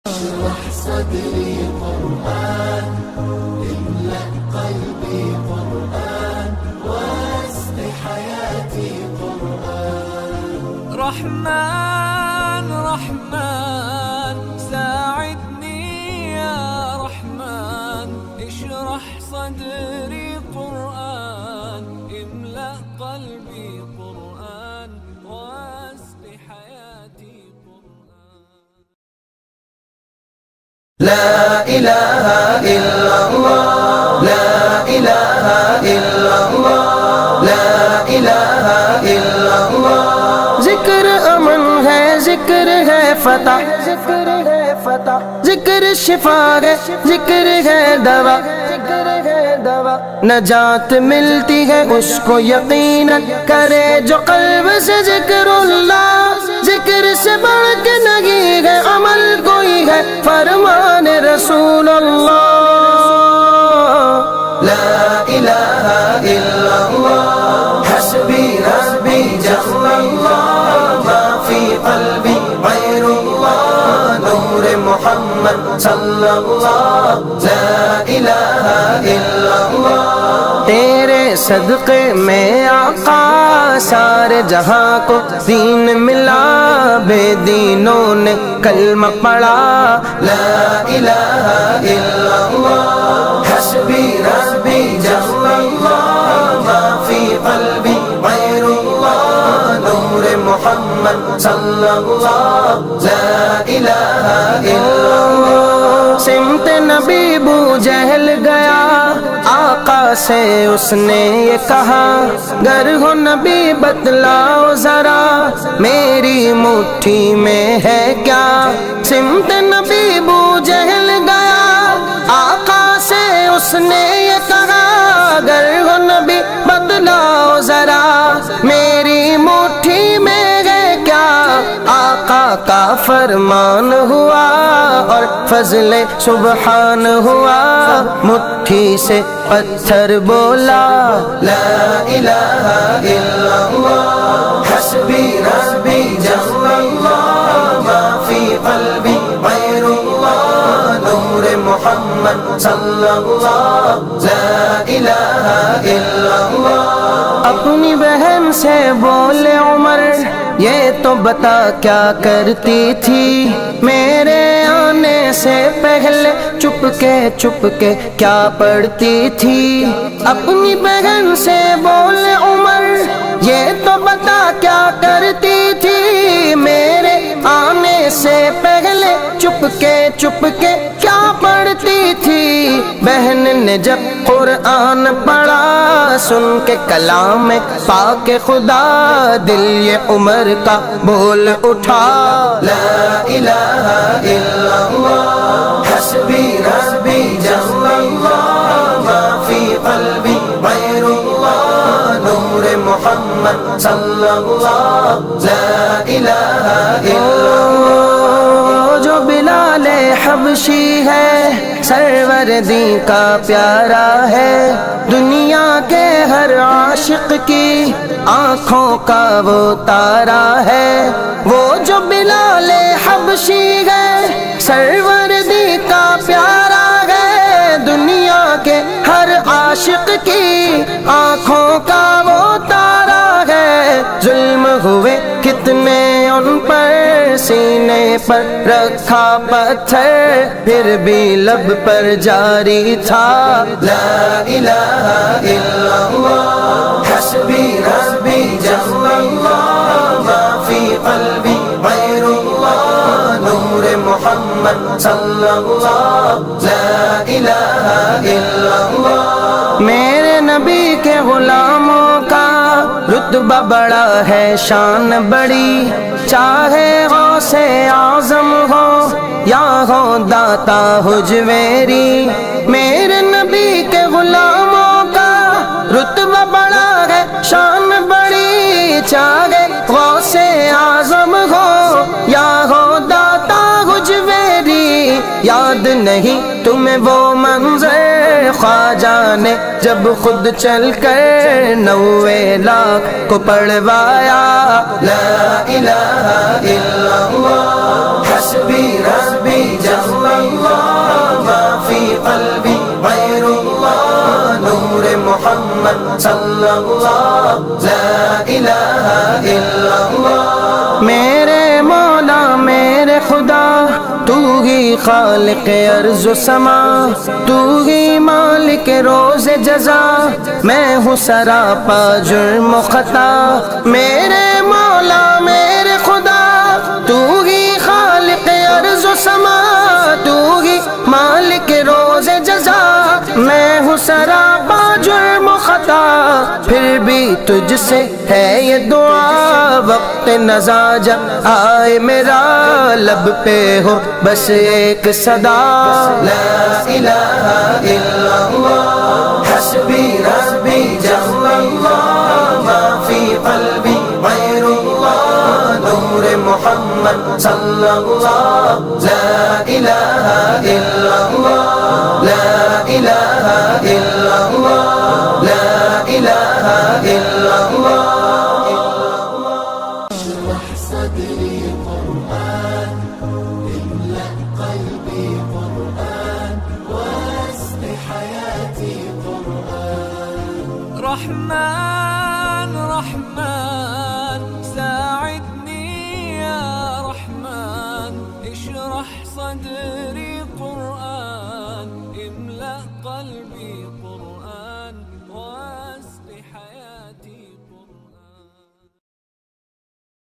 اشرح صدري قرآن، املأ قلبي قرآن، واسق حياتي قرآن. رحمن رحمن ساعدني يا رحمن، اشرح صدري قرآن، املأ قلبي قرآن، واسق حياتي قرآن. لا إله إلا الله، لا إله إلا الله، لا إله إلا الله. ذکر امن ہے، ذکر ہے فتح، ذکر ہے فتح، ذکر شفا ہے، ذکر ہے دوا، ذکر ہے دوا. نجات ملتی ہے اس کو یقیناً کرے جو قلب سے ذکر اللہ. ذکر سے بڑھ کے نہیں ہے عمل کوئی ہے فرمان رسول اللہ. لا الہ الا اللہ، حسبی ربی جل اللہ، ما فی قلبی غیر اللہ، نور محمد صلی اللہ. لا الہ الا اللہ. تیرے صدقے میں آقا سارے جہاں کو دین ملا، بے دینوں نے کلمہ پڑھا. لا الہ الا اللہ، حسبی ربی جل اللہ، ما فی قلبی غیر اللہ، نور محمد صلی اللہ. لا الہ الا اللہ. سمت نبی بو جہل گیا، آقا سے اس نے یہ کہا، گر ہو نبی بتلاؤ ذرا میری مٹھی میں ہے کیا. سمت نبی بو جہل گیا، آقا سے اس نے یہ کہا، گر ہو نبی بتلاؤ ذرا میری مٹھی میں ہے کیا. آقا کا فرمان ہوا اور فضل سبحان ہوا، مٹھی سے پتھر بولا. لا الہ الا اللہ، حسبی ربی جل اللہ، ما فی قلبی غیر اللہ، نور محمد صلی اللہ. لا الہ الا اللہ. اپنی بہن سے بولے عمر، یہ تو بتا کیا کرتی تھی میرے آنے سے پہلے، چپ کے کیا پڑھتی تھی. اپنی بہن سے بولے عمر، یہ تو بتا کیا کرتی تھی میرے آنے سے پہلے، چپ کے کیا پڑھتی تھی. بہن نے جب قرآن پڑھا، سن کے کلام پاک خدا، دل یہ عمر کا بول اٹھا. لا الہ الا اللہ، حسبی ربی جل اللہ، ما فی قلبی غیر اللہ، نور محمد صلی اللہ. لا الہ الا اللہ. جو بلال حبشی ہے سروردی کا پیارا ہے، دنیا کے ہر عاشق کی آنکھوں کا وہ تارا ہے. وہ جو بلال حبشی ہے سروردی کا پیارا ہے، دنیا کے ہر عاشق کی آنکھوں کا وہ تارا ہے. ظلم ہوئے کتنے ان پر، سینے پر رکھا پتھر، پھر بھی لب پر جاری تھا. لا الہ الا اللہ، حسبی ربی جل اللہ، ما فی قلبی غیر اللہ، نور محمد صلی اللہ. لا الہ الا اللہ. میرے نبی کے غلاموں کا رتبہ بڑا ہے، شان بڑی، چاہے غوث اعظم ہو یا ہو داتا حجویری. میرے نبی کے غلاموں کا رتبہ بڑا ہے، شان بڑی، چاہے غوث اعظم ہو یا ہو داتا حجویری. یاد نہیں تمہیں وہ منظر خواجہ نے جب خود چل کر 90 لاکھ کو پڑھوایا. لا الہ الا اللہ، حسبی ربی جل اللہ لا الہ الا اللہ میرے مولا میرے خدا تو ہی خالق ارض و سما تو ہی مالک روز جزا میں ہوں سراپا جرم و خطا میرے مولا میرے خدا تو ہی خالق ارض و سما تو ہی مالک روز جزا میں ہوں سراپا جرم و خطا پھر بھی تجھ سے ہے یہ دعا وقت نزا جب آئے میرا لب پہ ہو بس ایک صدا لا الہ الا اللہ حسبی ربی جل اللہ ما فی قلبی غیر اللہ نور محمد صلی اللہ لا الہ الا اللہ لا الہ الا اللہ لا الہ الا اللہ اشرح صدری قرآن املأ قلبي قرآن واسق حياتي قرآن رحمن رحمن ساعدني يا رحمن اشرح صدري قرآن املأ قلبي